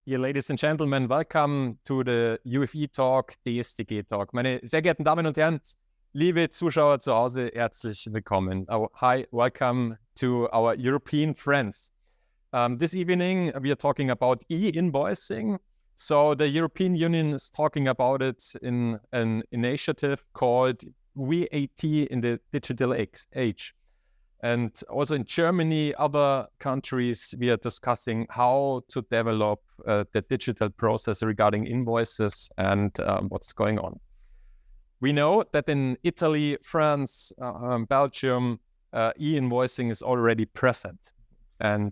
Dear ladies and gentlemen, welcome to the UFE Talk, DSTG Talk. Meine sehr geehrten Damen und Herren, liebe Zuschauer zu Hause, herzlich willkommen. Hi, welcome to our European friends. This evening, we are talking about e-invoicing. So the European Union is talking about it in an initiative called VAT in the digital age. And also in Germany, other countries, we are discussing how to develop the digital process regarding invoices and what's going on. We know that in Italy, France, Belgium, e-invoicing is already present. And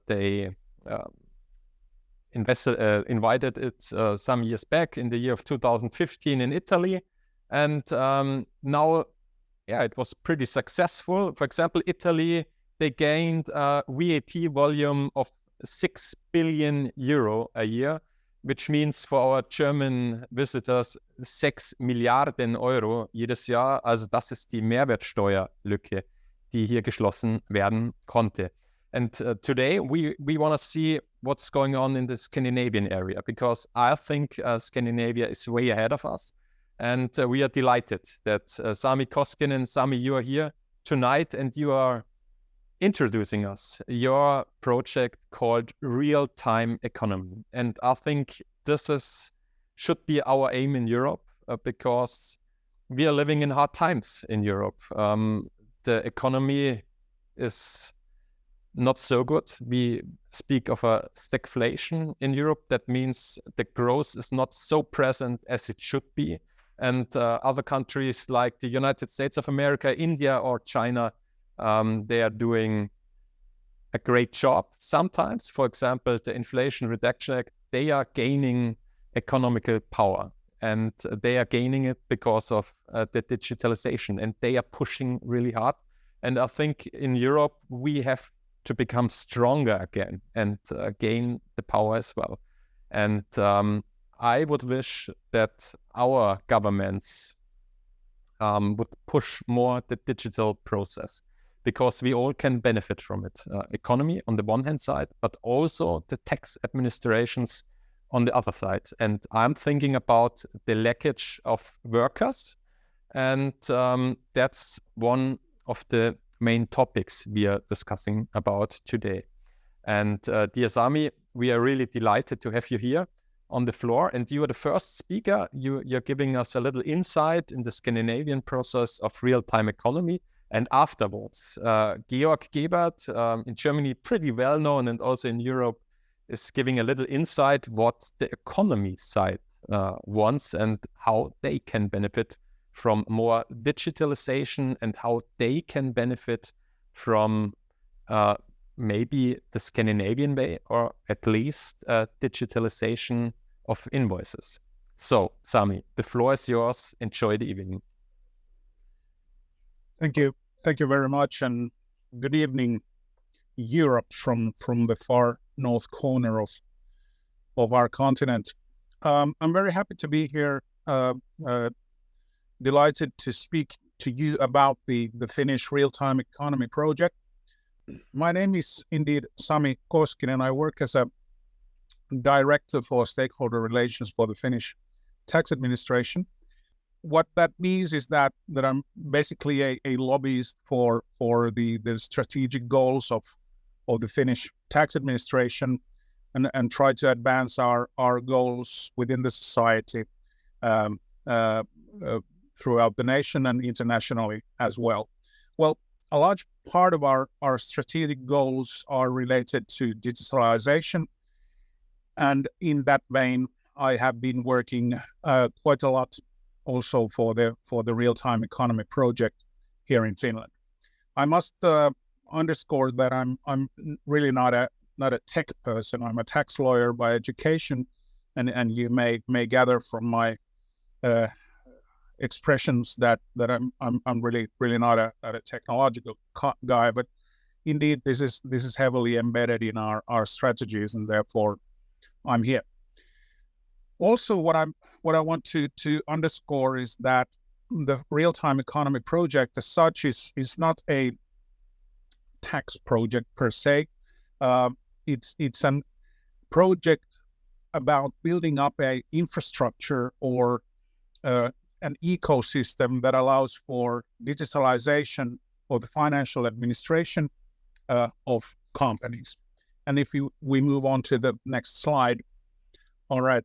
they invited it some years back in the year of 2015 in Italy. And now, it was pretty successful. For example, Italy, they gained a VAT volume of 6 billion euro a year, which means for our German visitors 6 Milliarden Euro jedes Jahr. Also das ist die Mehrwertsteuerlücke, die hier geschlossen werden konnte. And today we want to see what's going on in the Scandinavian area, because I think Scandinavia is way ahead of us. And we are delighted that Sami Koskinen, Sami, you are here tonight and you are introducing us your project called Real-Time Economy. And I think this should be our aim in Europe because we are living in hard times in Europe. The economy is not so good. We speak of a stagflation in Europe. That means the growth is not so present as it should be. And other countries like the United States of America, India, or China, they are doing a great job sometimes. For example, the Inflation Reduction Act, they are gaining economical power. And they are gaining it because of the digitalization. And they are pushing really hard. And I think in Europe, we have to become stronger again and gain the power as well. And I would wish that our governments would push more the digital process, because we all can benefit from it. Economy on the one hand side, but also the tax administrations on the other side. And I'm thinking about the leakage of workers. And that's one of the main topics we are discussing about today. And dear Sami, we are really delighted to have you here on the floor, and you are the first speaker. You're giving us a little insight in the Scandinavian process of real-time economy. And afterwards, Georg Geberth, in Germany, pretty well known, and also in Europe, is giving a little insight what the economy side wants and how they can benefit from more digitalization and how they can benefit from maybe the Scandinavian way, or at least digitalization of invoices. So, Sami, the floor is yours. Enjoy the evening. Thank you. Thank you very much. And good evening, Europe, from the far north corner of our continent. I'm very happy to be here. Delighted to speak to you about the Finnish real-time economy project. My name is indeed Sami Koskinen. I work as a director for stakeholder relations for the Finnish tax administration. What that means is that I'm basically a lobbyist for the strategic goals of the Finnish tax administration and try to advance our goals within the society throughout the nation and internationally as well. Well, a large part of our strategic goals are related to digitalization. And in that vein, I have been working quite a lot also for the real-time economy project here in Finland. I must underscore that I'm really not a tech person. I'm a tax lawyer by education, and you may gather from my expressions that I'm really not a technological guy, but indeed this is heavily embedded in our strategies, and therefore I'm here. Also, what I want to underscore is that the real-time economy project as such is not a tax project per se. It's a project about building up a infrastructure or an ecosystem that allows for digitalization of the financial administration of companies. And if we move on to the next slide. All right.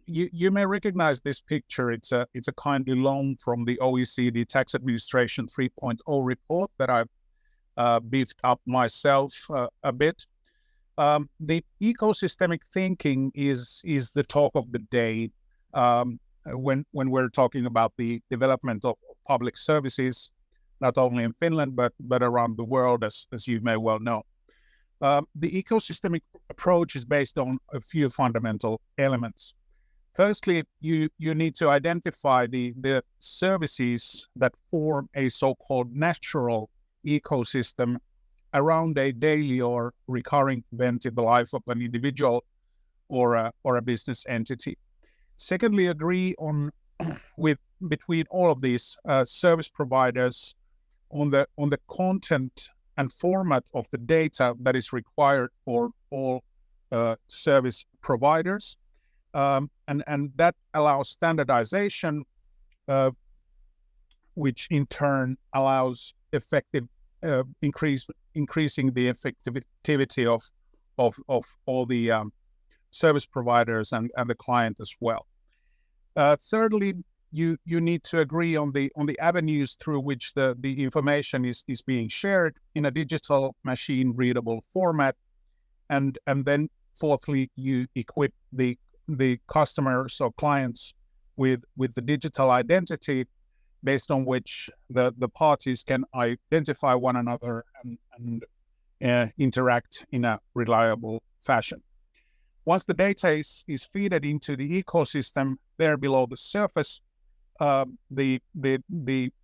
You may recognize this picture. It's a kindly loan from the OECD Tax Administration 3.0 report that I've beefed up myself a bit. The ecosystemic thinking is the talk of the day when we're talking about the development of public services, not only in Finland but around the world, as you may well know. The ecosystemic approach is based on a few fundamental elements. Firstly, you need to identify the services that form a so-called natural ecosystem around a daily or recurring event in the life of an individual or a business entity. Secondly, agree on between all of these service providers on the content and format of the data that is required for all service providers, and that allows standardization, which in turn allows effective increasing the effectivity of all the service providers and the client as well. Thirdly, you need to agree on the avenues through which the information is being shared in a digital machine readable format, and then fourthly, you equip the customers or clients with the digital identity based on which the parties can identify one another and interact in a reliable fashion. Once the data is fed into the ecosystem, there below the surface, the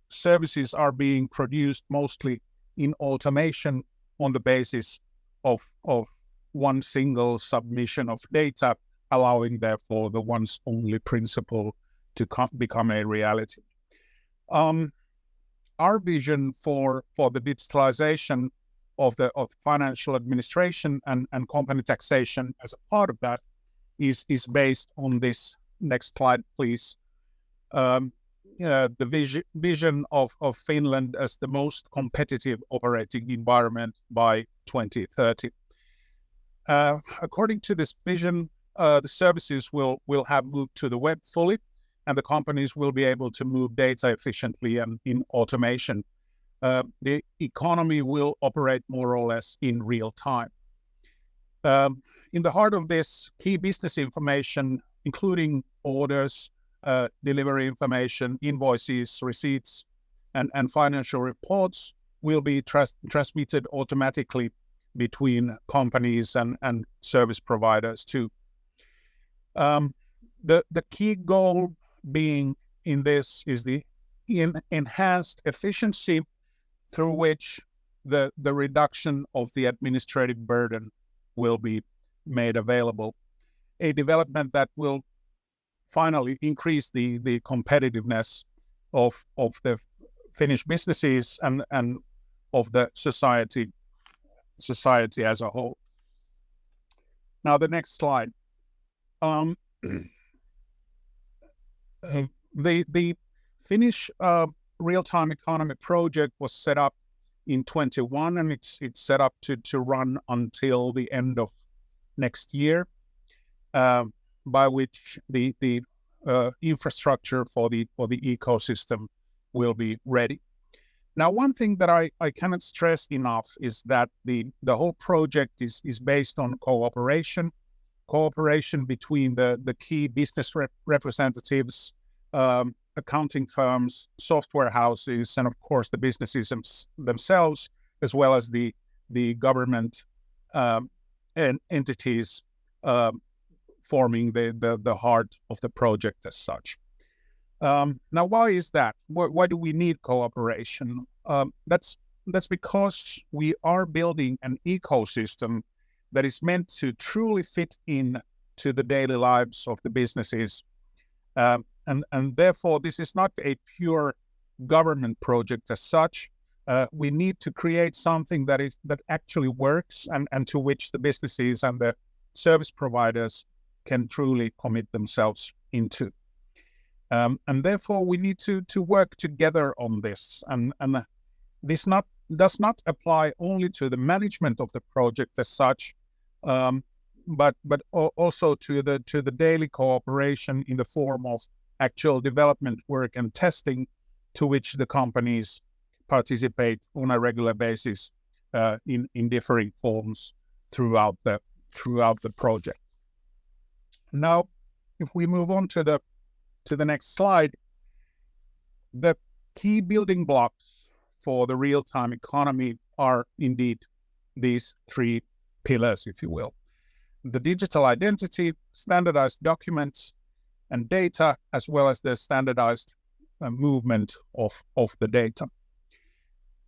services are being produced mostly in automation on the basis of one single submission of data, allowing therefore the once only principle to become a reality. Our vision for the digitalization of the financial administration and company taxation as a part of that is based on this. Next slide, please. The vision of Finland as the most competitive operating environment by 2030. According to this vision, the services will have moved to the web fully, and the companies will be able to move data efficiently and in automation. The economy will operate more or less in real time. In the heart of this, key business information, including orders, delivery information, invoices, receipts, and financial reports, will be transmitted automatically between companies and service providers too. The key goal being in this is the enhanced efficiency through which the reduction of the administrative burden will be made available. A development that will finally increase the competitiveness of the Finnish businesses and of the society as a whole. Now the next slide. The Finnish real-time economy project was set up in 2021, and it's set up to run until the end of next year, by which the infrastructure for the ecosystem will be ready. Now, one thing that I cannot stress enough is that the whole project is based on cooperation between the key business representatives, accounting firms, software houses, and of course the businesses themselves, as well as the government and entities forming the heart of the project as such. Now, why is that? Why do we need cooperation? That's because we are building an ecosystem that is meant to truly fit in to the daily lives of the businesses. And therefore, this is not a pure government project as such. We need to create something that actually works and to which the businesses and the service providers can truly commit themselves into. And therefore, we need to work together on this. And this does not apply only to the management of the project as such, but also to the daily cooperation in the form of actual development work and testing, to which the companies participate on a regular basis in differing forms throughout the project. Now, if we move on to the next slide, the key building blocks for the real-time economy are indeed these three pillars, if you will: the digital identity, standardized documents and data, as well as the standardized movement of the data.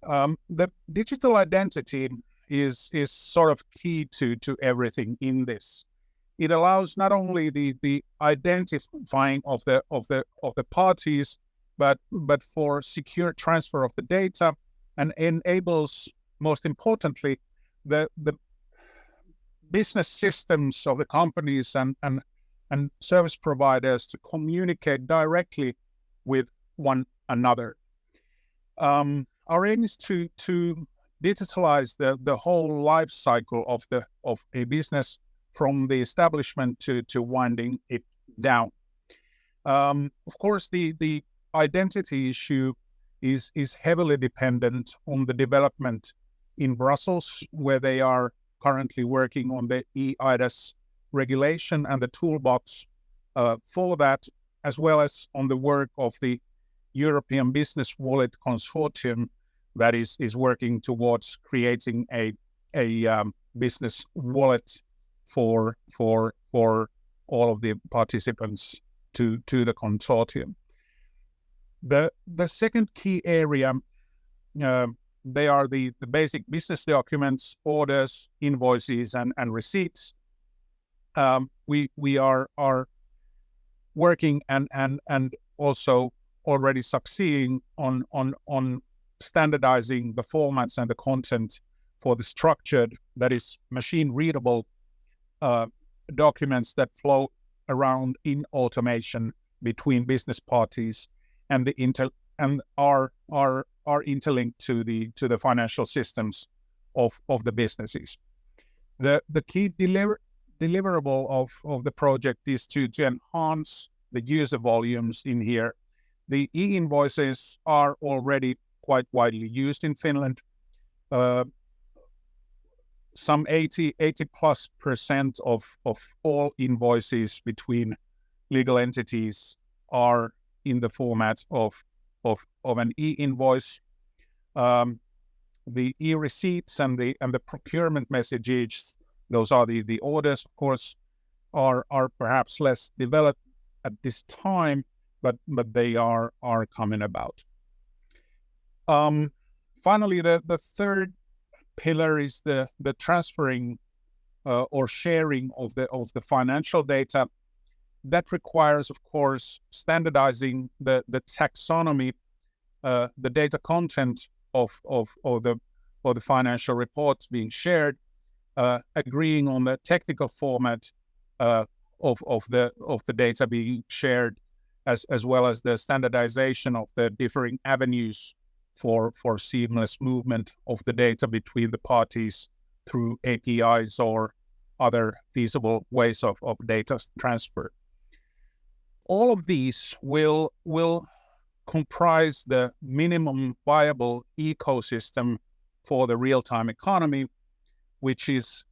The digital identity is sort of key to everything in this. It allows not only the identifying of the parties, but for secure transfer of the data, and enables, most importantly, the business systems of the companies and service providers to communicate directly with one another. Our aim is to digitalize the whole life cycle of a business, from the establishment to winding it down. Of course, the identity issue is heavily dependent on the development in Brussels, where they are currently working on the e-IDAS regulation and the toolbox for that, as well as on the work of the European Business Wallet Consortium that is working towards creating a business wallet for all of the participants to the consortium. The second key area, they are the basic business documents, orders, invoices, and receipts. We are working and also already succeeding on standardizing the formats and the content for the structured, that is machine readable documents that flow around in automation between business parties and are interlinked to the financial systems of the businesses. The key deliverable of the project is to enhance the user volumes in here. The e-invoices are already quite widely used in Finland. Some 80+% of all invoices between legal entities are in the format of an e-invoice. The e-receipts and the procurement messages, those are the orders, of course, are perhaps less developed at this time, but they are coming about. Finally, the third pillar is the transferring or sharing of the financial data. That requires, of course, standardizing the taxonomy, the data content of the financial reports being shared, agreeing on the technical format of the data being shared, as well as the standardization of the differing avenues for seamless movement of the data between the parties through APIs or other feasible ways of data transfer. All of these will comprise the minimum viable ecosystem for the real-time economy, which is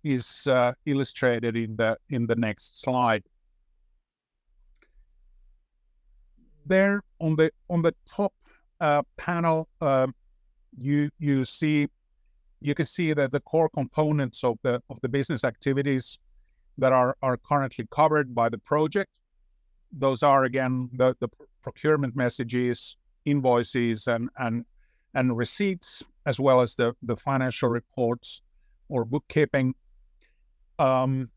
illustrated in the next slide. There on the top panel, you can see that the core components of the business activities that are currently covered by the project. Those are, again, the procurement messages, invoices, and receipts, as well as the financial reports or bookkeeping. Currently,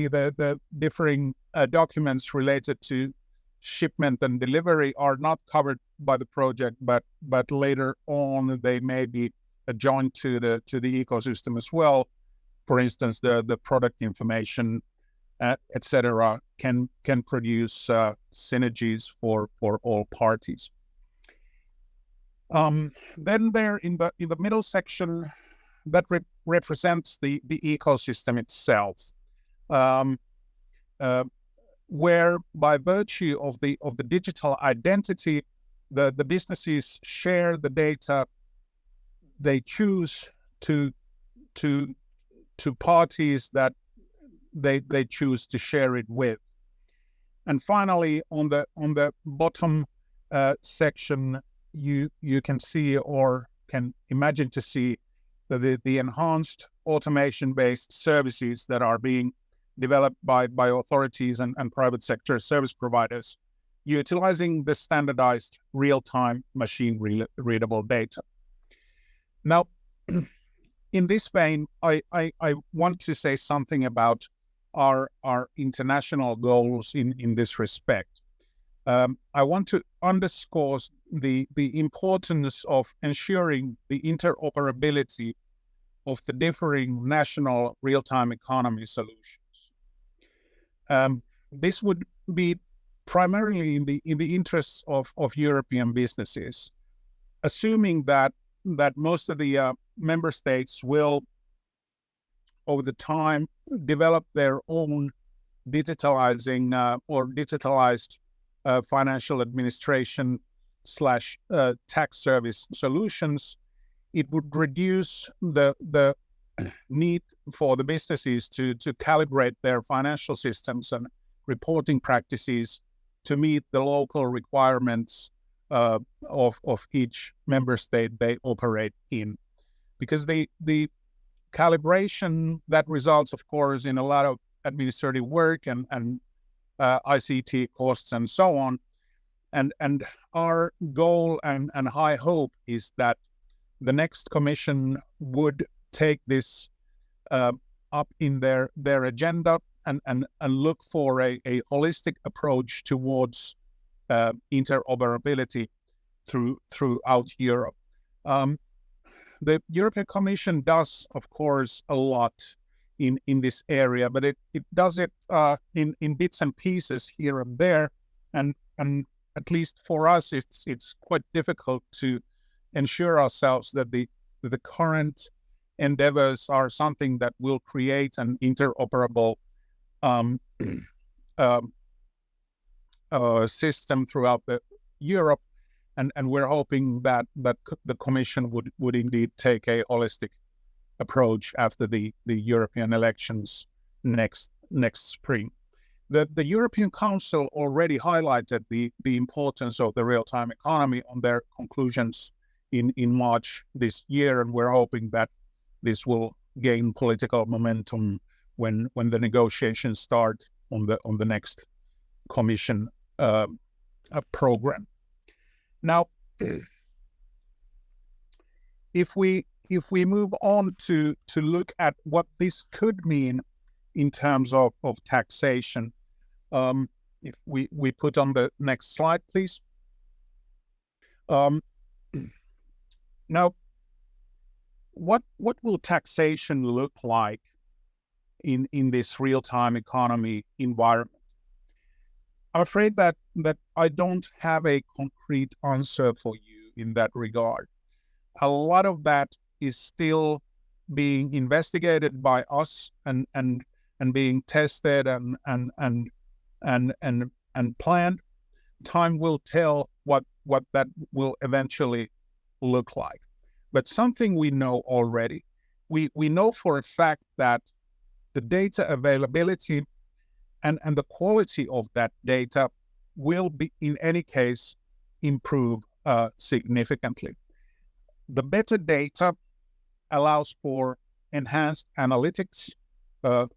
the differing documents related to shipment and delivery are not covered by the project, but later on they may be joined to the ecosystem as well. For instance, the product information etc., can produce synergies for all parties. Then there in the middle section, that represents the ecosystem itself, where by virtue of the digital identity, the businesses share the data they choose to parties that they choose to share it with. And finally, on the bottom section, you can see or can imagine to see the enhanced automation-based services that are being developed by authorities and private sector service providers, utilizing the standardized real-time machine-readable data. Now, in this vein, I want to say something about our international goals in this respect. I want to underscore the importance of ensuring the interoperability of the differing national real-time economy solutions. This would be primarily in the interests of European businesses, assuming that most of the member states will, over the time, develop their own digitalized financial administration / tax service solutions. It would reduce the need for the businesses to calibrate their financial systems and reporting practices to meet the local requirements of each member state they operate in. Because the calibration that results, of course, in a lot of administrative work and ICT costs and so on. And our goal and high hope is that the next commission would take this up in their agenda and look for a holistic approach towards interoperability throughout Europe. The European Commission does, of course, a lot in this area, but it does it in bits and pieces here and there, and at least for us, it's quite difficult to ensure ourselves that the current endeavors are something that will create an interoperable system throughout Europe, and we're hoping that the Commission would indeed take a holistic approach after the European elections next spring. The European Council already highlighted the importance of the real-time economy on their conclusions in March this year, and we're hoping that this will gain political momentum when the negotiations start on the next Commission program. Now, if we move on to look at what this could mean in terms of taxation, if we put on the next slide, please. Now, what will taxation look like in this real-time economy environment? I'm afraid that I don't have a concrete answer for you in that regard. A lot of that is still being investigated by us and being tested and planned. Time will tell what that will eventually look like. But something we know already, we know for a fact that the data availability and the quality of that data will be, in any case, improve significantly. The better data allows for enhanced analytics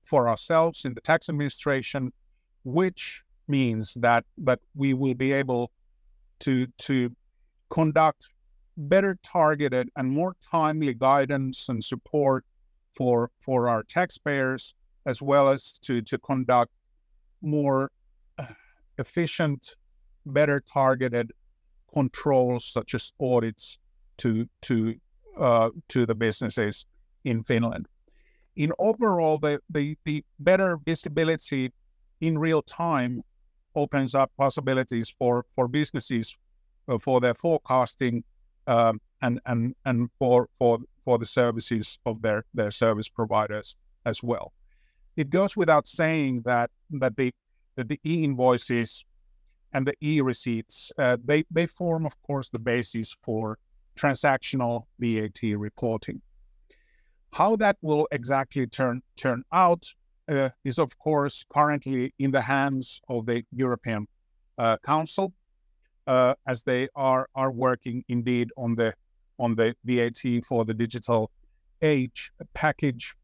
for ourselves in the tax administration, which means that we will be able to conduct better targeted and more timely guidance and support for our taxpayers, as well as to conduct more efficient, better targeted controls such as audits to the businesses in Finland. In overall, the better visibility in real time opens up possibilities for businesses for their forecasting and for the services of their service providers as well. It goes without saying that the e-invoices and the e-receipts, they form, of course, the basis for transactional VAT reporting. How that will exactly turn out is, of course, currently in the hands of the European Council, as they are working indeed on the VAT for the digital age package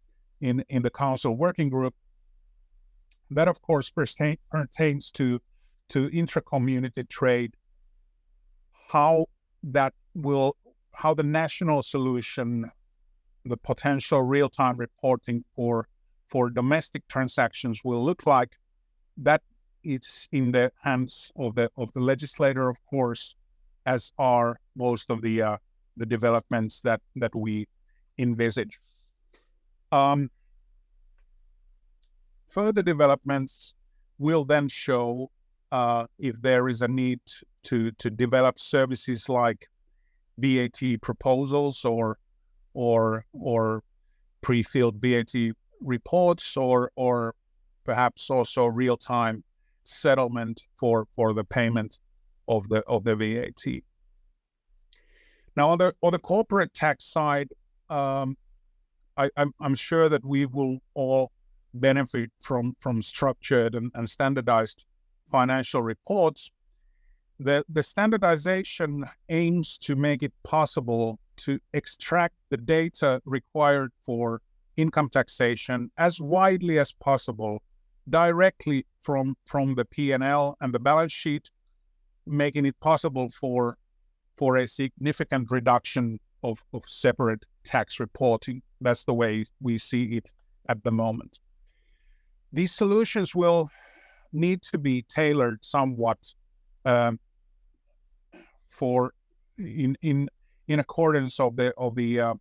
in the Council working group. That, of course, pertains to intra-community trade. How the national solution, the potential real-time reporting for domestic transactions will look like, that it's in the hands of the legislator, of course, as are most of the developments that we envisage. Further developments will then show if there is a need to develop services like VAT proposals or pre-filled VAT reports, or perhaps also real-time settlement for the payment of the VAT. Now, on the corporate tax side, I'm sure that we will all benefit from structured and standardized financial reports. The standardization aims to make it possible to extract the data required for income taxation as widely as possible directly from the P&L and the balance sheet, making it possible for a significant reduction of separate tax reporting. That's the way we see it at the moment. These solutions will need to be tailored somewhat in accordance of the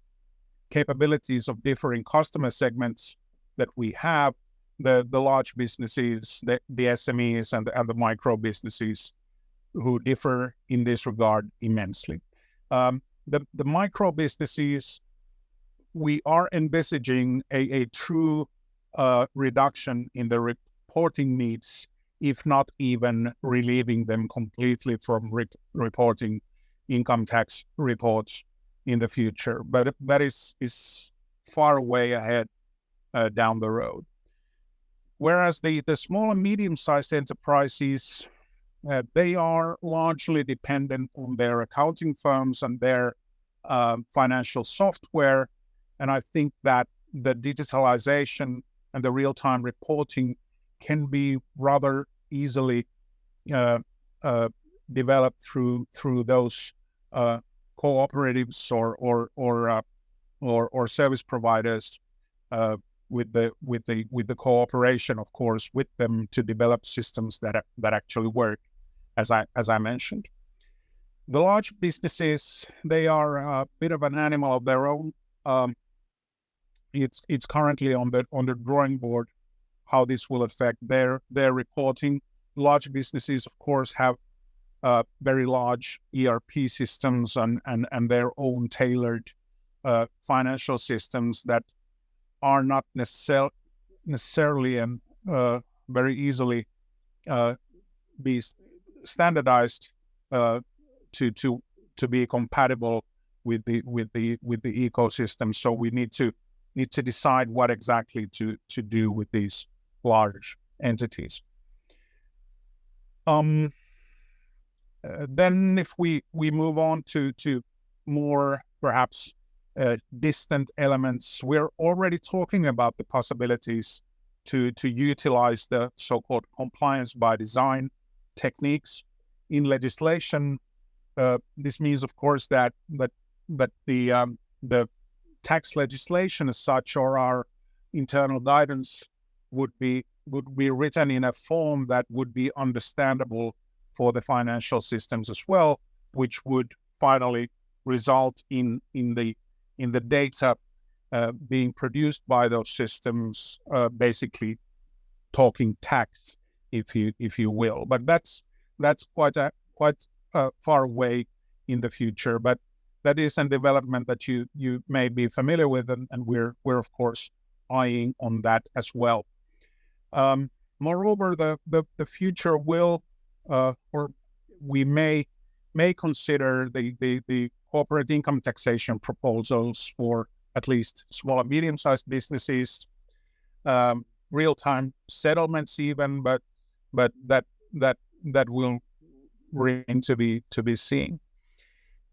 capabilities of differing customer segments that we have, the large businesses, the SMEs, and the micro businesses, who differ in this regard immensely. The micro businesses, we are envisaging a true reduction in the reporting needs, if not even relieving them completely from reporting income tax reports in the future. But that is far away ahead down the road. Whereas the small and medium-sized enterprises, they are largely dependent on their accounting firms and their financial software. And I think that the digitalization and the real-time reporting can be rather easily developed through those cooperatives or service providers, with the cooperation, of course, with them to develop systems that actually work, as I mentioned. The large businesses, they are a bit of an animal of their own. It's currently on the drawing board how this will affect their reporting. Large businesses, of course, have very large ERP systems and their own tailored financial systems that are not necessarily and very easily be standardized to be compatible with the ecosystem. So we need to decide what exactly to do with these large entities. Then if we move on to more perhaps distant elements, we're already talking about the possibilities to utilize the so-called compliance by design techniques in legislation. This means, of course, that the tax legislation as such, or our internal guidance, would be written in a form that would be understandable for the financial systems as well, which would finally result in the data being produced by those systems, basically talking tax, if you will. But that's quite far away in the future. But that is a development that you may be familiar with, and we're of course eyeing on that as well. Moreover, the future will, or we may consider the corporate income taxation proposals for at least small and medium-sized businesses, real-time settlements even, but that will remain to be seen.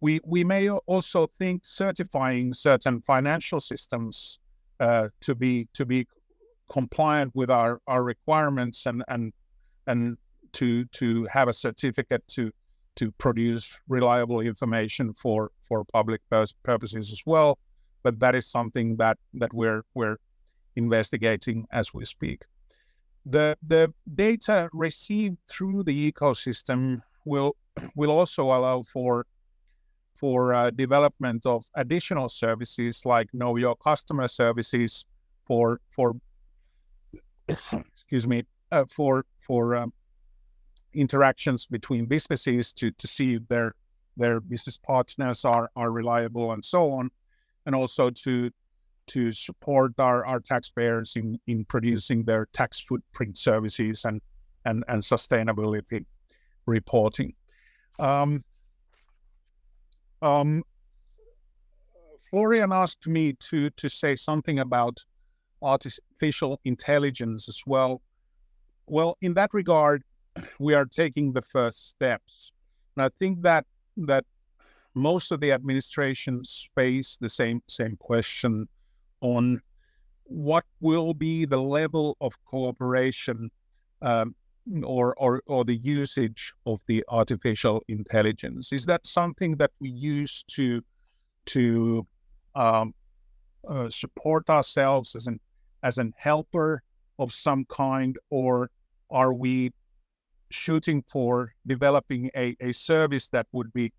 We may also think certifying certain financial systems to be compliant with our requirements and to have a certificate to produce reliable information for public purposes as well. But that is something that we're investigating as we speak. The data received through the ecosystem will also allow for development of additional services like know your customer services for excuse me, for interactions between businesses to see if their business partners are reliable and so on, and also to support our taxpayers in producing their tax footprint services and sustainability reporting. Florian asked me to say something about artificial intelligence as well. Well, in that regard, we are taking the first steps. And I think that most of the administrations face the same question on what will be the level of cooperation or the usage of the artificial intelligence. Is that something that we use to support ourselves as an helper of some kind, or are we shooting for developing a service that would be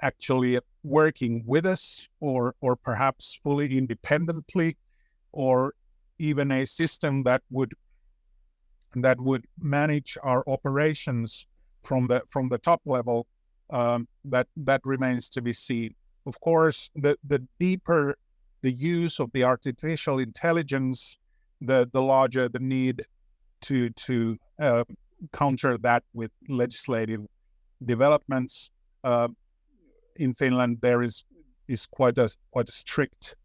actually working with us, or perhaps fully independently, or even a system that would manage our operations from the top level? That remains to be seen. Of course, the deeper the use of the artificial intelligence, the larger the need to counter that with legislative developments. In Finland, there is quite a strict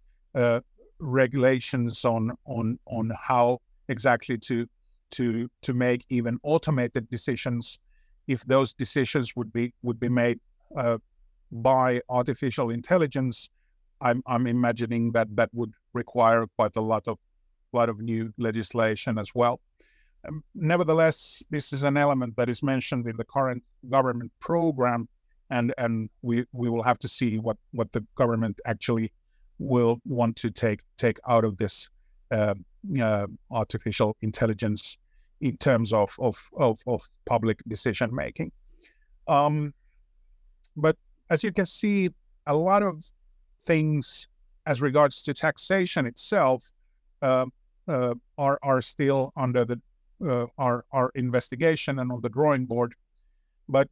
regulations on how exactly to make even automated decisions. If those decisions would be made by artificial intelligence, I'm imagining that would require quite a lot of new legislation as well. Nevertheless, this is an element that is mentioned in the current government program, and we will have to see what the government actually will want to take out of this artificial intelligence in terms of public decision making. But as you can see, a lot of things as regards to taxation itself are still under our investigation and on the drawing board. But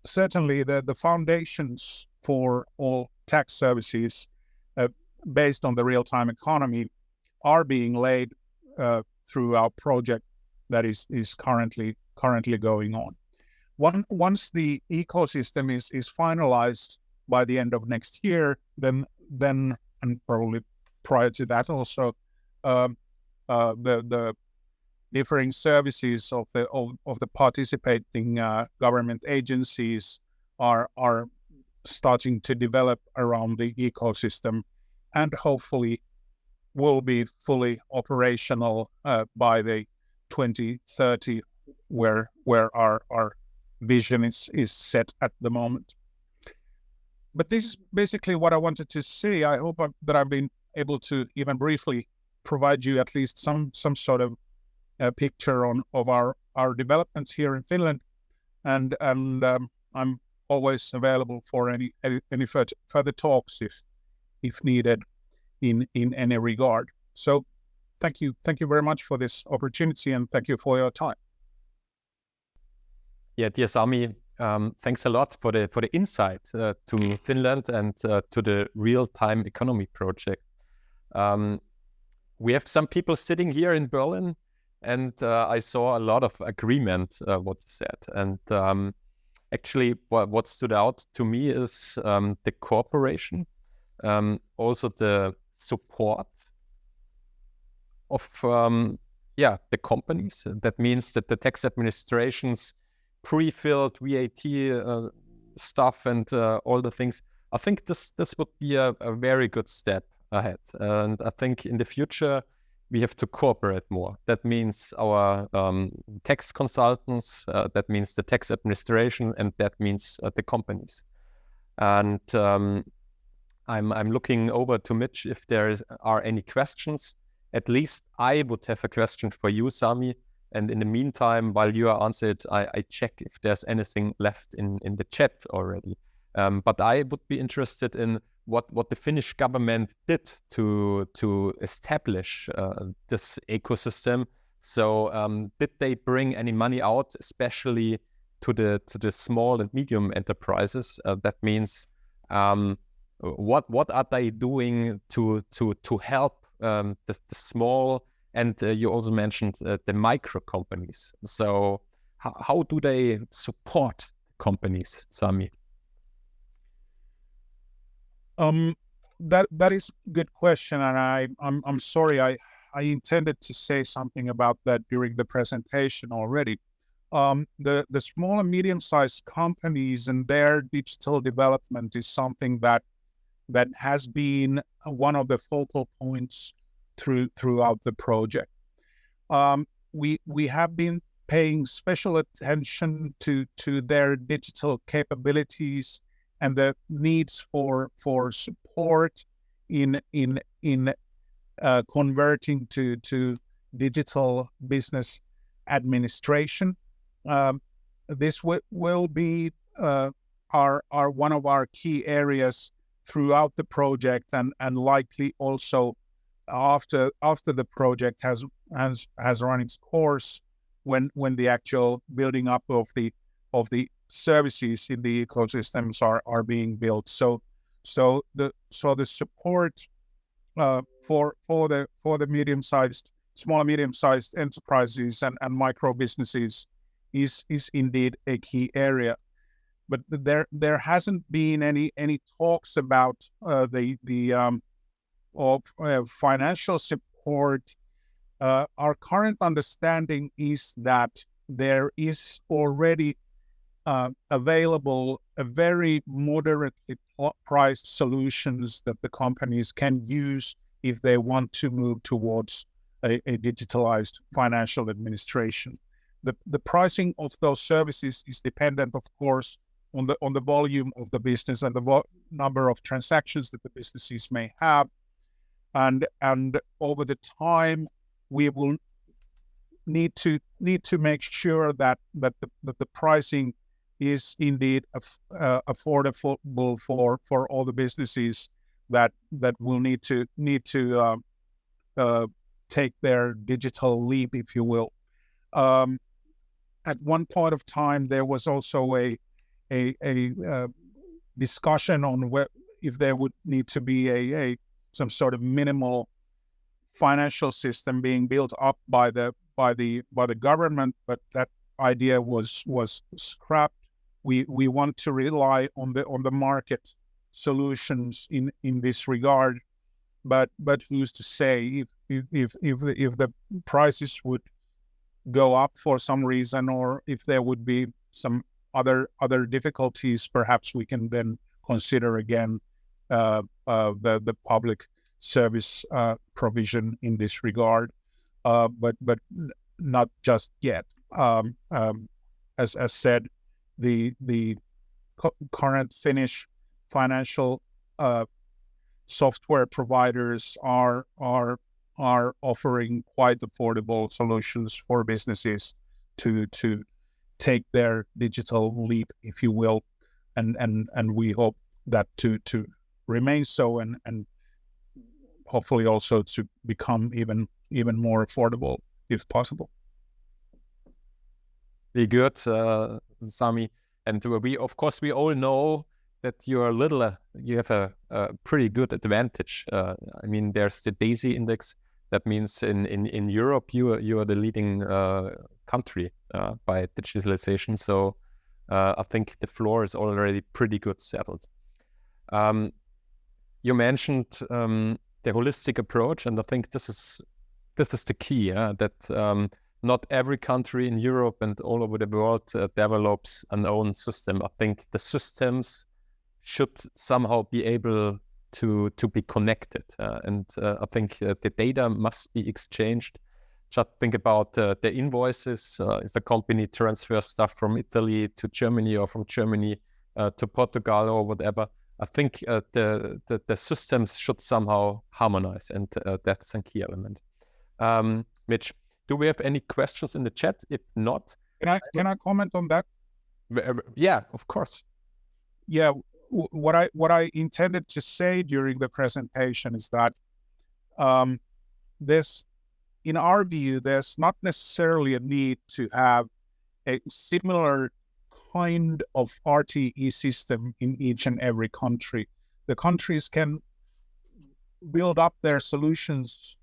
certainly the foundations for all tax services based on the real-time economy are being laid through our project that is currently going on. Once the ecosystem is finalized by the end of next year, then and probably prior to that also, the differing services of the participating government agencies are starting to develop around the ecosystem, and hopefully will be fully operational by the 2030, where our vision is set at the moment. But this is basically what I wanted to say. I hope that I've been able to even briefly provide you at least some sort of picture of our developments here in Finland, and I'm always available for any further talks if needed in any regard. So thank you very much for this opportunity, and thank you for your time. Yeah, dear Sami, thanks a lot for the insight to Finland and to the real-time economy project. We have some people sitting here in Berlin, and I saw a lot of agreement what you said. And actually, what stood out to me is the cooperation, also the support of the companies. That means that the tax administrations pre-filled VAT stuff and all the things. I think this would be a very good step ahead. And I think in the future, we have to cooperate more. That means our tax consultants, that means the tax administration, and that means the companies. And I'm looking over to Mitch if there are any questions. At least I would have a question for you, Sami. And in the meantime, while you are answered, I check if there's anything left in the chat already. But I would be interested in what the Finnish government did to establish this ecosystem. So did they bring any money out, especially to the small and medium enterprises? That means what are they doing to help the small, and you also mentioned the micro companies. So how do they support companies, Sami? That is a good question, and I'm sorry, I intended to say something about that during the presentation already. The small and medium-sized companies and their digital development is something that has been one of the focal points throughout the project. We have been paying special attention to their digital capabilities and the needs for support in converting to digital business administration. This will be our one of our key areas throughout the project, and likely also after the project has run its course, when the actual building up of the services in the ecosystems are being built. So the support for the small and medium-sized enterprises and micro businesses is indeed a key area. But there hasn't been any talks about the financial support. Our current understanding is that there is already available a very moderately priced solutions that the companies can use if they want to move towards a digitalized financial administration. The pricing of those services is dependent, of course, on the volume of the business and the number of transactions that the businesses may have, and over the time we will need to make sure that the pricing is indeed affordable for all the businesses that will need to take their digital leap, if you will. At one point of time, there was also a discussion on if there would need to be some sort of minimal financial system being built up by the government, but that idea was scrapped. We want to rely on the market solutions in this regard, but who's to say if the prices would go up for some reason, or if there would be some other difficulties, perhaps we can then consider again the public service provision in this regard, but not just yet. As said, the current Finnish financial software providers are offering quite affordable solutions for businesses to take their digital leap, if you will, and we hope that to remain so, and hopefully also to become even more affordable if possible. Very good, Sami. And we all know that you have a pretty good advantage. I mean, there's the DAISY index. That means in Europe, you are the leading country by digitalization. So I think the floor is already pretty good settled. You mentioned the holistic approach, and I think this is the key, that not every country in Europe and all over the world develops an own system. I think the systems should somehow be able to be connected, and I think the data must be exchanged. Just think about the invoices. If a company transfers stuff from Italy to Germany or from Germany to Portugal or whatever, I think the systems should somehow harmonize, and that's a key element. Mitch, do we have any questions in the chat? If not, can I comment on that? Yeah, of course. Yeah, what I intended to say during the presentation is that in our view, there's not necessarily a need to have a similar kind of RTE system in each and every country. The countries can build up their solutions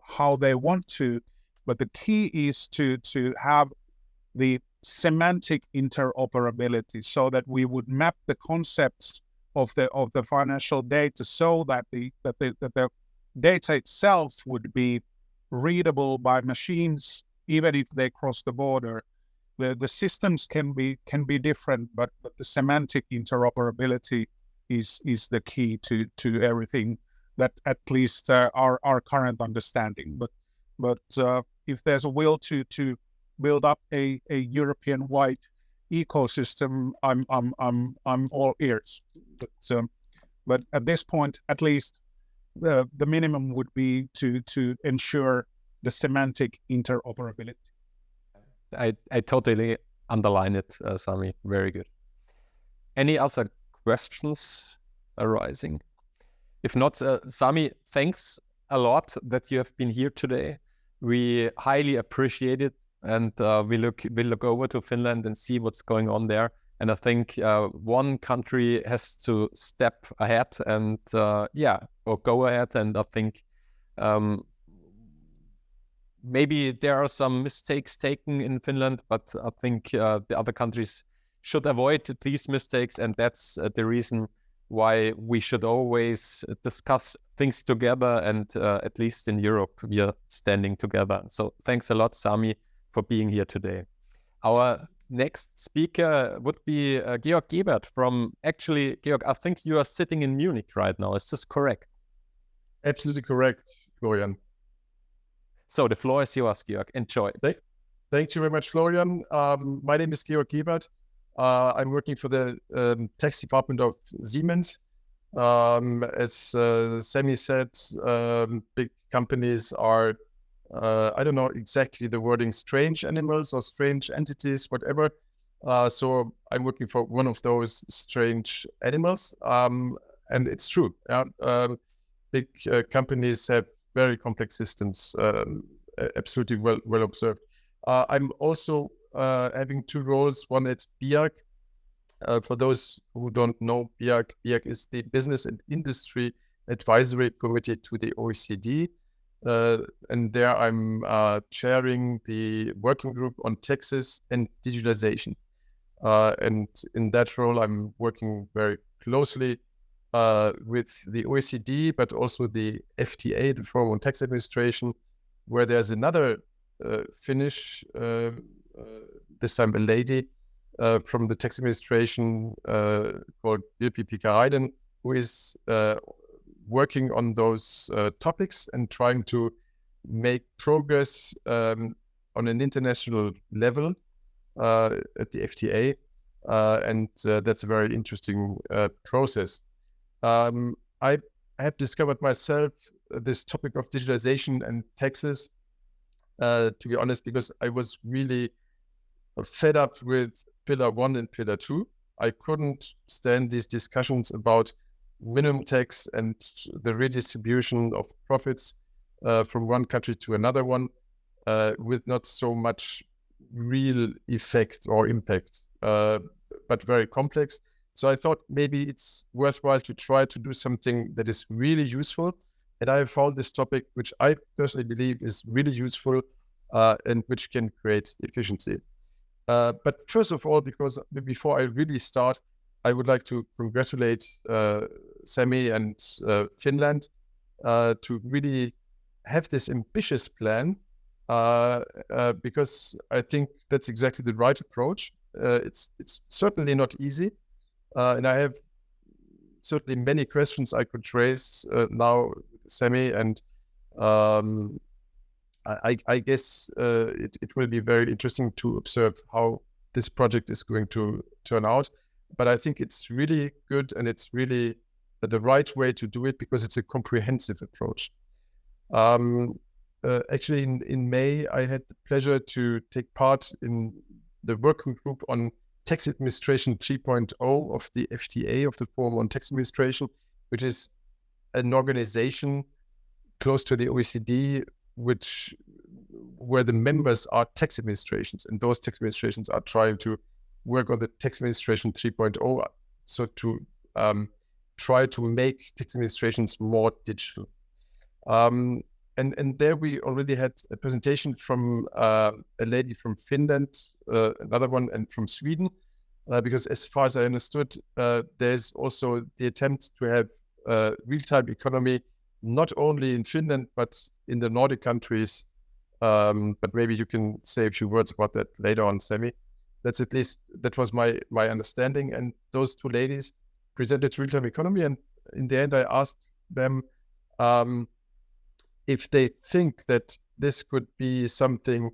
how they want to, but the key is to have the semantic interoperability, so that we would map the concepts of the financial data, so that the data itself would be readable by machines, even if they cross the border. The systems can be different, but the semantic interoperability is the key to everything. That at least our current understanding. But if there's a will to build up a European-wide ecosystem, I'm all ears. But at this point, at least, the minimum would be to ensure the semantic interoperability. I totally underline it, Sami. Very good. Any other questions arising? If not, Sami, thanks a lot that you have been here today. We highly appreciate it, and we look over to Finland and see what's going on there. And I think one country has to step ahead and or go ahead. And I think maybe there are some mistakes taken in Finland, but I think the other countries should avoid these mistakes, and that's the reason why we should always discuss things together, and at least in Europe, we are standing together. So thanks a lot, Sami, for being here today. Our next speaker would be Georg Geberth from, actually, Georg, I think you are sitting in Munich right now. Is this correct? Absolutely correct, Florian. So the floor is yours, Georg. Enjoy. Thank you very much, Florian. My name is Georg Geberth. I'm working for the tax department of Siemens. As Sami said, big companies are, I don't know exactly the wording, strange animals or strange entities, whatever. So I'm working for one of those strange animals. And it's true. Big companies have very complex systems, absolutely well observed. I'm also having two roles, one at BIAC. For those who don't know, BIAC is the Business and Industry Advisory Committee to the OECD. And there I'm chairing the working group on taxes and digitalization. And in that role, I'm working very closely with the OECD, but also the FTA, the Forum on Tax Administration, where there's another Finnish, this time a lady from the tax administration called Virpi Pikarainen, who is working on those topics and trying to make progress on an international level at the FTA. And that's a very interesting process. I have discovered myself this topic of digitalization and taxes, to be honest, because I was really fed up with Pillar 1 and Pillar 2. I couldn't stand these discussions about minimum tax and the redistribution of profits from one country to another one with not so much real effect or impact, but very complex. So I thought maybe it's worthwhile to try to do something that is really useful. And I have found this topic, which I personally believe is really useful and which can create efficiency. But first of all, because before I really start, I would like to congratulate Sami and Finland to really have this ambitious plan, because I think that's exactly the right approach. It's certainly not easy, and I have certainly many questions I could raise now with Sami, and I guess it will be very interesting to observe how this project is going to turn out. But I think it's really good, and it's really the right way to do it because it's a comprehensive approach. Actually, in May, I had the pleasure to take part in the working group on Tax Administration 3.0 of the FTA, of the Forum on Tax Administration, which is an organization close to the OECD, where the members are tax administrations, and those tax administrations are trying to work on the Tax Administration 3.0, so to try to make tax administrations more digital. And there we already had a presentation from a lady from Finland, another one, and from Sweden, because as far as I understood, there's also the attempt to have real-time economy, not only in Finland, but in the Nordic countries. But maybe you can say a few words about that later on, Sami. That's at least, that was my understanding. And those two ladies presented real-time economy. And in the end, I asked them if they think that this could be something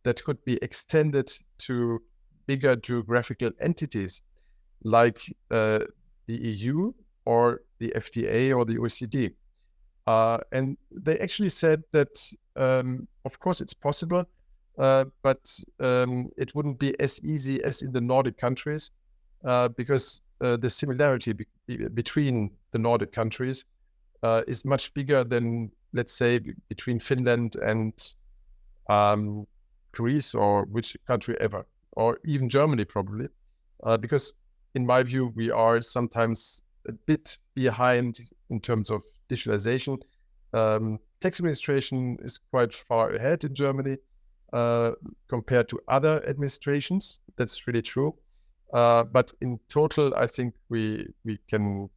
that could be extended to bigger geographical entities like the EU or the FTA or the OECD. And they actually said that, of course, it's possible, but it wouldn't be as easy as in the Nordic countries, because the similarity between the Nordic countries is much bigger than, let's say, between Finland and Greece or which country ever, or even Germany probably, because in my view, we are sometimes a bit behind in terms of digitalization. Tax administration is quite far ahead in Germany compared to other administrations. That's really true. But in total, I think we can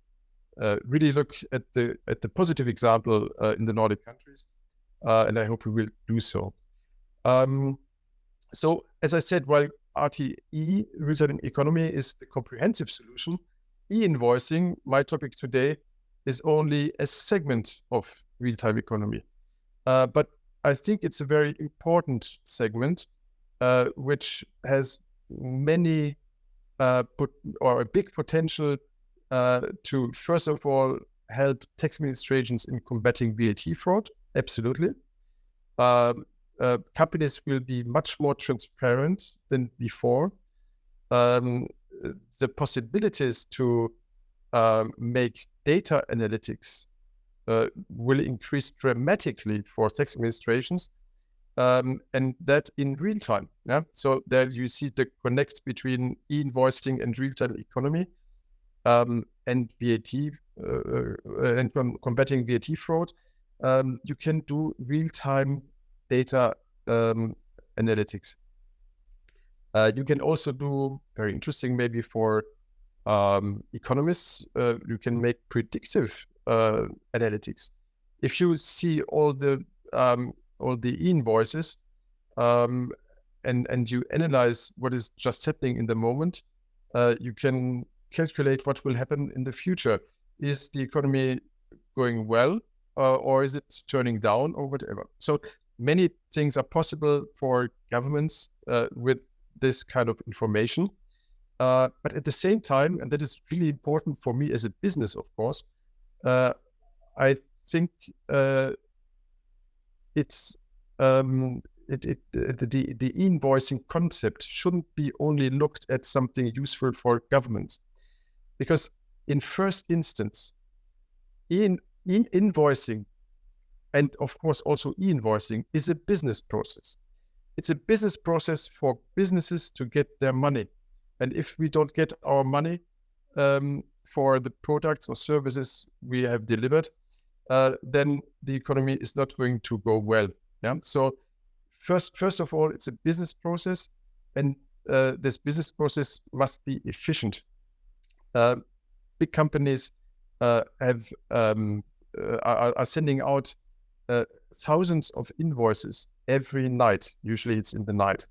really look at the positive example in the Nordic countries, and I hope we will do so. So, as I said, while RTE, real-time economy, is the comprehensive solution, E-invoicing, my topic today, is only a segment of real-time economy. But I think it's a very important segment, which has many a big potential to, first of all, help tax administrations in combating VAT fraud. Absolutely. Companies will be much more transparent than before. The possibilities to make data analytics will increase dramatically for tax administrations, and that in real time. Yeah? So there you see the connect between e-invoicing and real-time economy, and VAT, and combating VAT fraud. You can do real-time data analytics. You can also do, very interesting maybe for economists, you can make predictive analytics. If you see all the e-invoices and you analyze what is just happening in the moment, you can calculate what will happen in the future. Is the economy going well, or is it turning down, or whatever? So many things are possible for governments with this kind of information. But at the same time, and that is really important for me as a business, of course, I think it's the e-invoicing concept shouldn't be only looked at something useful for governments, because in first instance, invoicing, and of course also e-invoicing, is a business process. It's a business process for businesses to get their money. And if we don't get our money for the products or services we have delivered, then the economy is not going to go well. Yeah. So first of all, it's a business process, and this business process must be efficient. Big companies are sending out thousands of invoices every night. Usually it's in the night.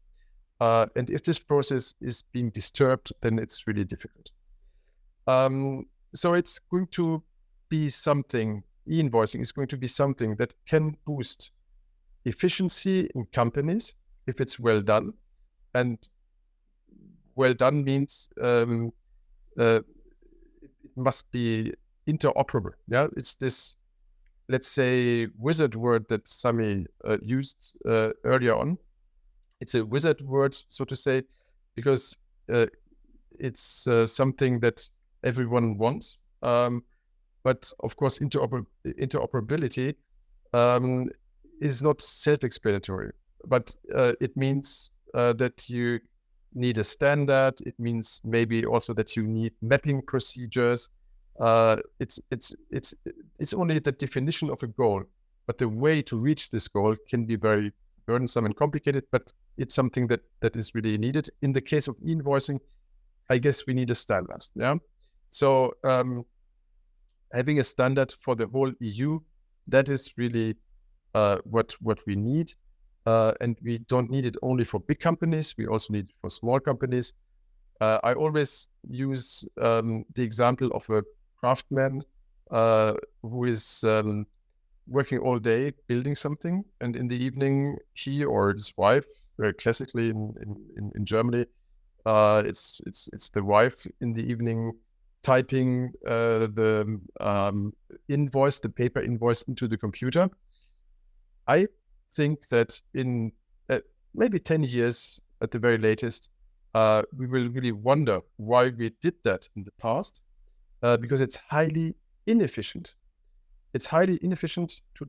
And if this process is being disturbed, then it's really difficult. So it's going to be something, e-invoicing is going to be something that can boost efficiency in companies if it's well done. And well done means it must be interoperable. Yeah, it's this, let's say, wizard word that Sami used earlier on. It's a wizard word, so to say, because it's something that everyone wants. But of course, interoperability is not self-explanatory, but it means that you need a standard. It means maybe also that you need mapping procedures. It's only the definition of a goal, but the way to reach this goal can be very burdensome and complicated, but it's something that is really needed. In the case of e-invoicing, I guess we need a standard. Yeah. So having a standard for the whole EU, that is really what we need. And we don't need it only for big companies. We also need it for small companies. I always use the example of a craftsman who is working all day building something, and in the evening he or his wife, very classically in Germany, it's the wife in the evening typing the invoice, the paper invoice, into the computer. I think that in maybe 10 years at the very latest, we will really wonder why we did that in the past, because it's highly inefficient. It's highly inefficient to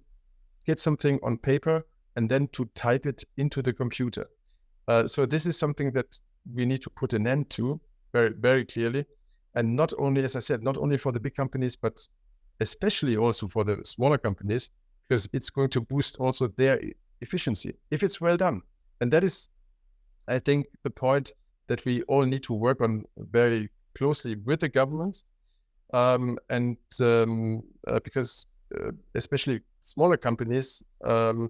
get something on paper and then to type it into the computer. So this is something that we need to put an end to very, very clearly. And not only, as I said, not only for the big companies, but especially also for the smaller companies, because it's going to boost also their efficiency if it's well done. And that is, I think, the point that we all need to work on very closely with the government. Because especially smaller companies are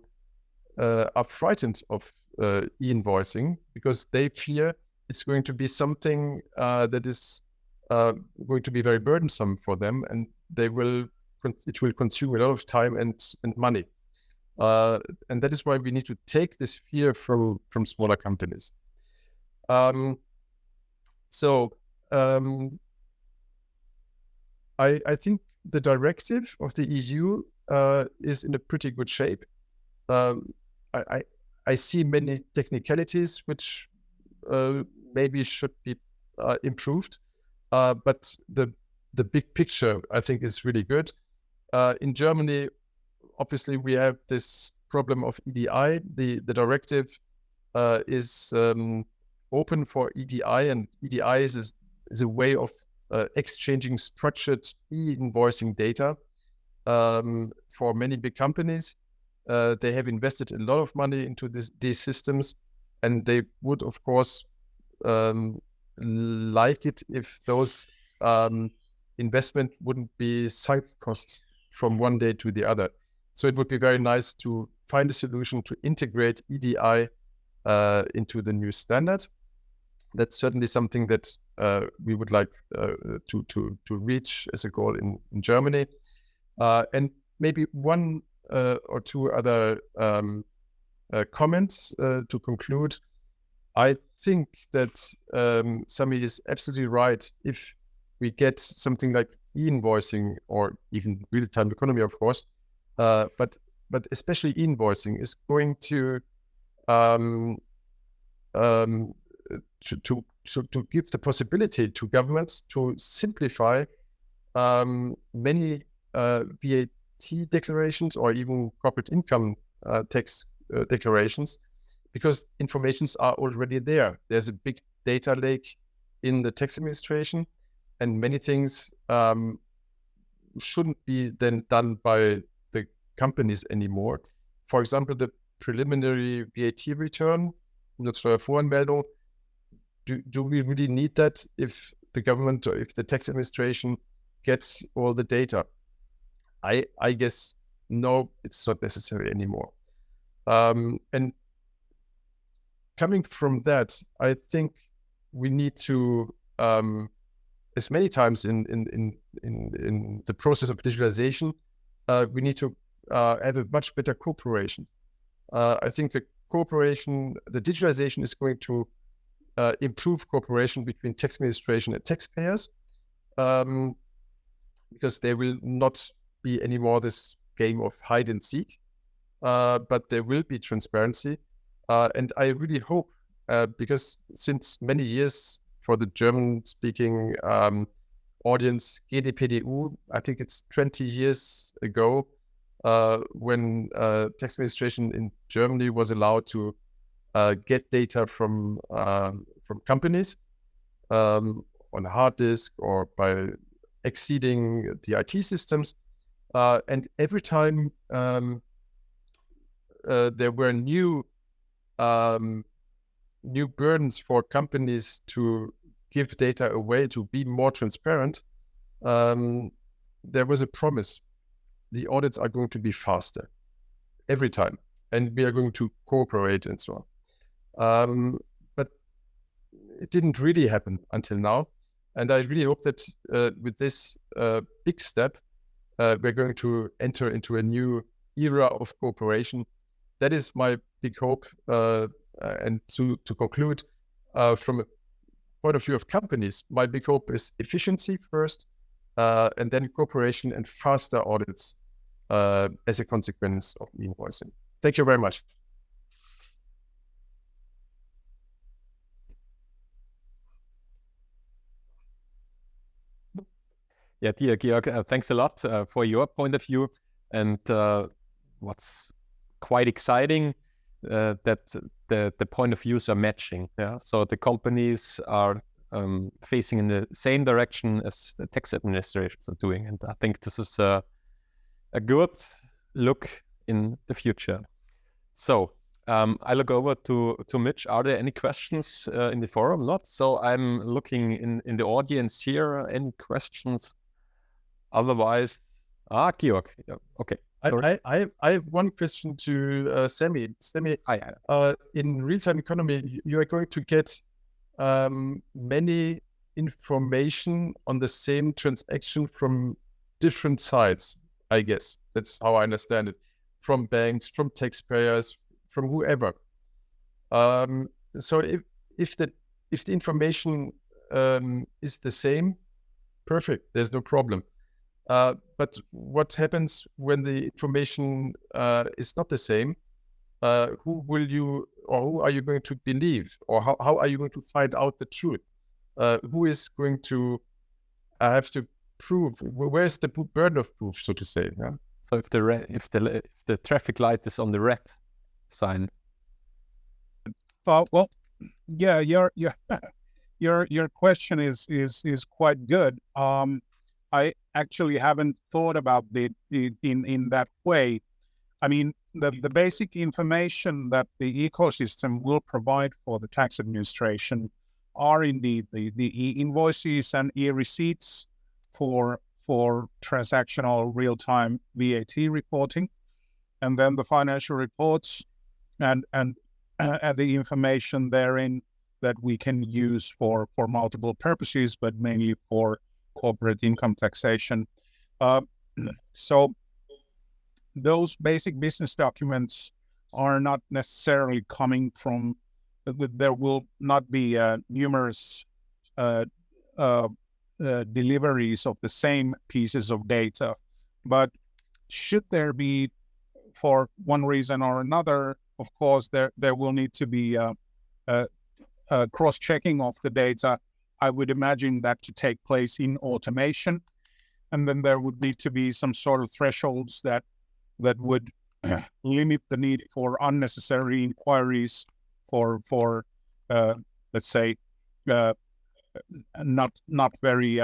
frightened of e-invoicing, because they fear it's going to be something that is going to be very burdensome for them, and it will consume a lot of time and money. And that is why we need to take this fear from smaller companies. I think the directive of the EU is in a pretty good shape. I see many technicalities which maybe should be improved, but the big picture, I think, is really good. In Germany, obviously, we have this problem of EDI. The directive is open for EDI, and EDI is a way of exchanging structured e-invoicing data for many big companies. They have invested a lot of money into these systems, and they would, of course, like it if those investment wouldn't be sunk costs from one day to the other. So it would be very nice to find a solution to integrate EDI into the new standard. That's certainly something that we would like to reach as a goal in Germany. And maybe one or two other comments to conclude. I think that Sami is absolutely right. If we get something like e-invoicing, or even real-time economy, of course, but especially e-invoicing is going to give the possibility to governments to simplify many VAT declarations or even corporate income tax declarations, because informations are already there. There's a big data lake in the tax administration, and many things shouldn't be then done by the companies anymore. For example, the preliminary VAT return, Steuervoranmeldung, do we really need that if the government or if the tax administration gets all the data? I guess no, it's not necessary anymore. And coming from that, I think we need to, as many times in the process of digitalization, we need to have a much better cooperation. I think the digitalization is going to improve cooperation between tax administration and taxpayers, because there will not be anymore this game of hide and seek, but there will be transparency. And I really hope, because since many years for the German-speaking audience, GDPDU, I think it's 20 years ago, when tax administration in Germany was allowed to get data from companies on a hard disk or by exceeding the IT systems. And every time there were new burdens for companies to give data away to be more transparent, there was a promise. The audits are going to be faster every time, and we are going to cooperate and so on. But it didn't really happen until now. And I really hope that with this big step, we're going to enter into a new era of cooperation. That is my big hope. And to conclude, from a point of view of companies, my big hope is efficiency first, and then cooperation and faster audits as a consequence of e-invoicing. Thank you very much. Yeah, dear Georg, thanks a lot for your point of view. And what's quite exciting, that the point of views are matching. Yeah, so the companies are facing in the same direction as the tax administrations are doing, and I think this is a good look in the future. So I look over to Mitch. Are there any questions in the forum? Not. So I'm looking in the audience here. Any questions? Otherwise, Georg. Okay. I have one question to Sami. Sami, in real-time economy, you are going to get many information on the same transaction from different sides, I guess. That's how I understand it. From banks, from taxpayers, from whoever. So if the information is the same, perfect. There's no problem. But what happens when the information is not the same? Who are you going to believe? Or how are you going to find out the truth? Who is going to have to prove? Where's the burden of proof, so to say? Yeah? So if the traffic light is on the red sign. Well, yeah, your question is quite good. I actually haven't thought about it in that way. I mean, the basic information that the ecosystem will provide for the tax administration are indeed the e-invoices and e-receipts for transactional real-time VAT reporting, and then the financial reports and the information therein that we can use for multiple purposes, but mainly for corporate income taxation. So those basic business documents are not necessarily coming from, there will not be numerous deliveries of the same pieces of data. But should there be, for one reason or another, of course, there will need to be a cross-checking of the data. I would imagine that to take place in automation. and then there would need to be some sort of thresholds that would limit the need for unnecessary inquiries for let's say not very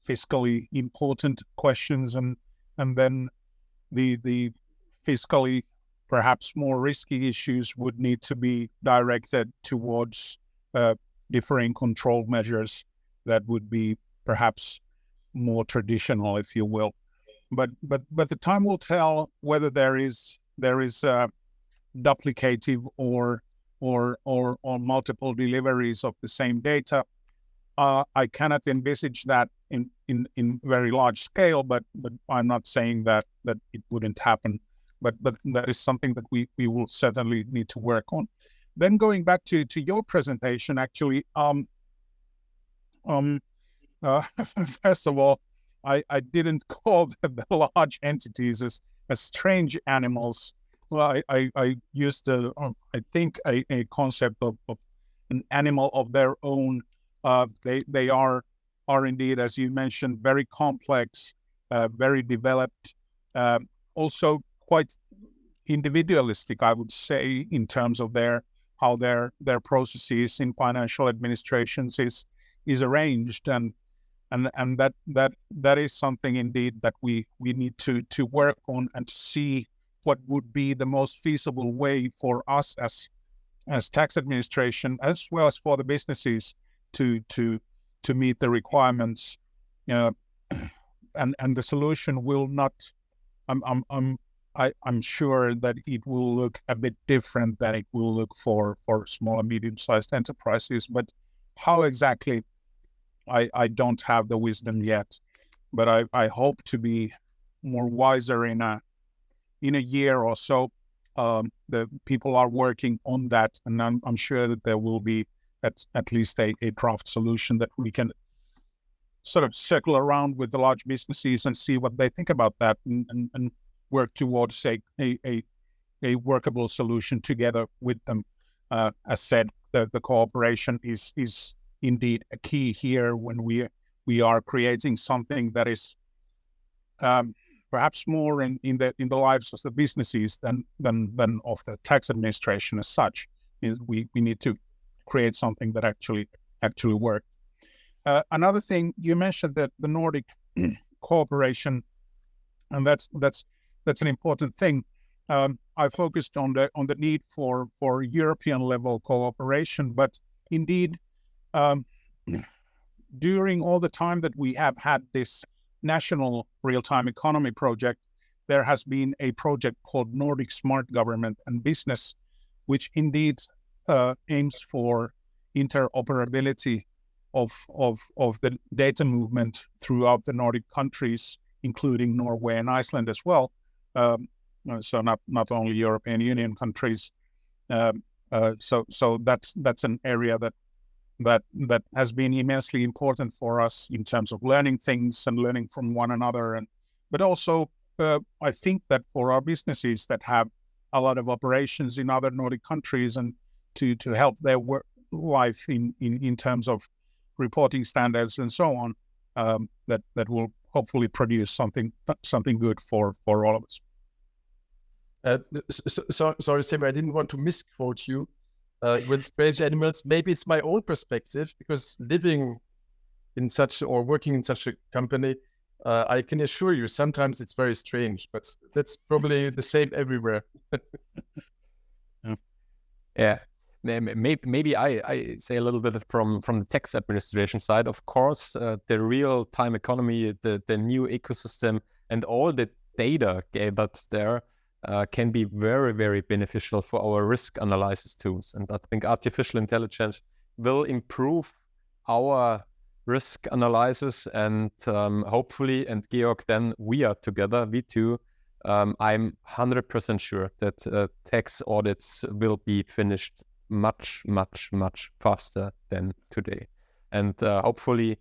fiscally important questions, and then the fiscally perhaps more risky issues would need to be directed towards differing control measures that would be perhaps more traditional, if you will. But the time will tell whether there is duplicative or multiple deliveries of the same data. I cannot envisage that in very large scale, but I'm not saying that it wouldn't happen. But that is something that we will certainly need to work on. Then going back to your presentation, actually, first of all, I didn't call the large entities as strange animals. Well, I used I think a concept of an animal of their own. They are indeed, as you mentioned, very complex, very developed, also quite individualistic, I would say, in terms of how their processes in financial administrations is arranged, and that is something indeed that we need to work on and see what would be the most feasible way for us as tax administration, as well as for the businesses to meet the requirements, and the solution will not. I'm sure that it will look a bit different than it will look for small and medium-sized enterprises. But how exactly, I don't have the wisdom yet. But I hope to be more wiser in a year or so. The people are working on that, and I'm sure that there will be at least a draft solution that we can sort of circle around with the large businesses and see what they think about that, and work towards a workable solution together with them. As said, the cooperation is indeed a key here when we are creating something that is perhaps more in the lives of the businesses than of the tax administration as such. We need to create something that actually works. Another thing you mentioned, that the Nordic cooperation, and that's an important thing. I focused on the need for European level cooperation, but indeed, during all the time that we have had this national real-time economy project, there has been a project called Nordic Smart Government and Business, which indeed aims for interoperability of the data movement throughout the Nordic countries, including Norway and Iceland as well. So not only European Union countries. So that's an area that has been immensely important for us in terms of learning things and learning from one another, but also I think that for our businesses that have a lot of operations in other Nordic countries, and to help their work life in terms of reporting standards and so on, that will hopefully produce something good for all of us. Sorry, Sami, I didn't want to misquote you with strange animals. Maybe it's my own perspective, because living in such or working in such a company, I can assure you sometimes it's very strange, but that's probably the same everywhere. Yeah. Maybe I say a little bit from the tax administration side. Of course, the real-time economy, the new ecosystem, and all the data gathered there can be very, very beneficial for our risk analysis tools. And I think artificial intelligence will improve our risk analysis, and hopefully, and Georg, then we are together, we two, I'm 100% sure that tax audits will be finished much, much, much faster than today. And hopefully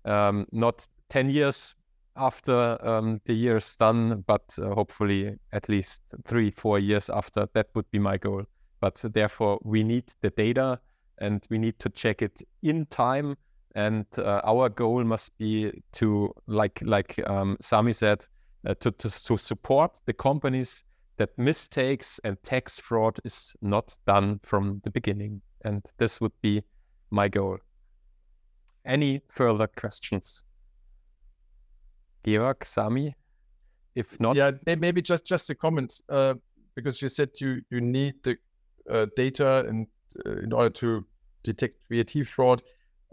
not 10 years after the year is done, but hopefully at least 3-4 years after. That would be my goal. But therefore, we need the data, and we need to check it in time And our goal must be to, like Sami said, to support the companies that mistakes and tax fraud is not done from the beginning. And this would be my goal. Any further questions? Georg, Sami? If not... Yeah, maybe just a comment, because you said you need the data and in order to detect VAT fraud.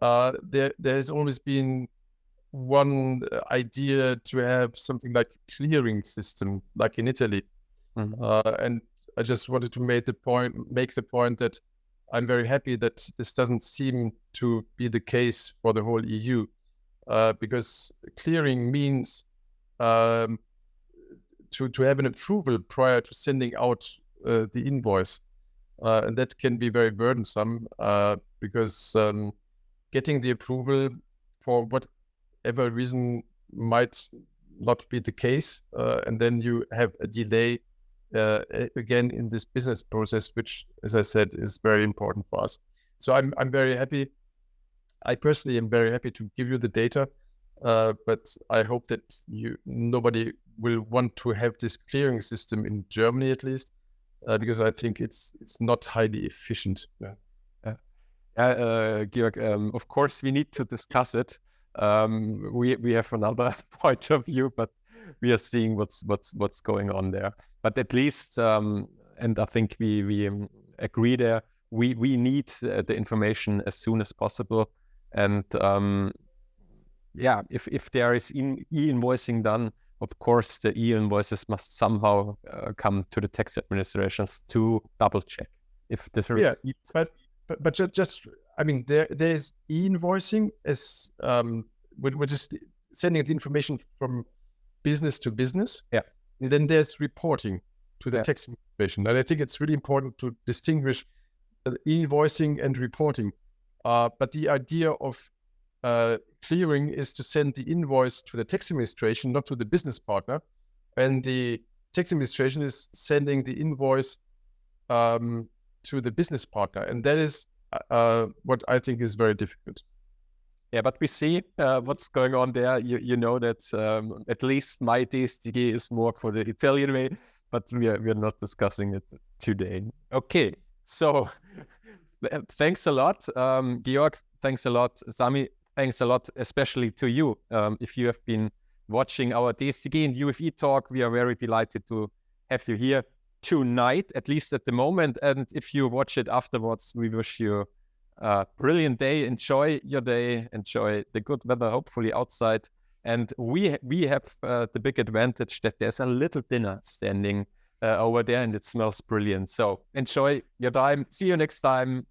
There has always been one idea to have something like a clearing system, like in Italy. And I just wanted to make the point that I'm very happy that this doesn't seem to be the case for the whole EU, because clearing means to have an approval prior to sending out the invoice. And that can be very burdensome, because getting the approval for whatever reason might not be the case, and then you have a delay again in this business process, which, as I said, is very important for us. So I'm very happy. I personally am very happy to give you the data, but I hope that nobody will want to have this clearing system in Germany, at least, because I think it's not highly efficient. Georg, of course, we need to discuss it. We have another point of view, but we are seeing what's going on there. But at least, and I think we agree there, we need the information as soon as possible. And yeah, if there is e-invoicing done, of course, the e-invoices must somehow come to the tax administrations to double check if this is. Yeah, but just I mean, there's e-invoicing as which is sending the information from business to business. Yeah. And then there's reporting to the tax administration. And I think it's really important to distinguish e-invoicing and reporting. But the idea of clearing is to send the invoice to the tax administration, not to the business partner. And the tax administration is sending the invoice to the business partner. And that is what I think is very difficult. Yeah, but we see what's going on there. You know that at least my DSTG is more for the Italian way, but we are not discussing it today. Okay, so thanks a lot, Georg. Thanks a lot, Sami. Thanks a lot, especially to you. If you have been watching our DSTG and UFE talk, we are very delighted to have you here tonight, at least at the moment. And if you watch it afterwards, we wish you brilliant day. Enjoy your day. Enjoy the good weather, hopefully outside. And we have the big advantage that there's a little dinner standing over there, and it smells brilliant. So enjoy your time. See you next time.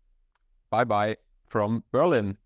Bye bye from Berlin.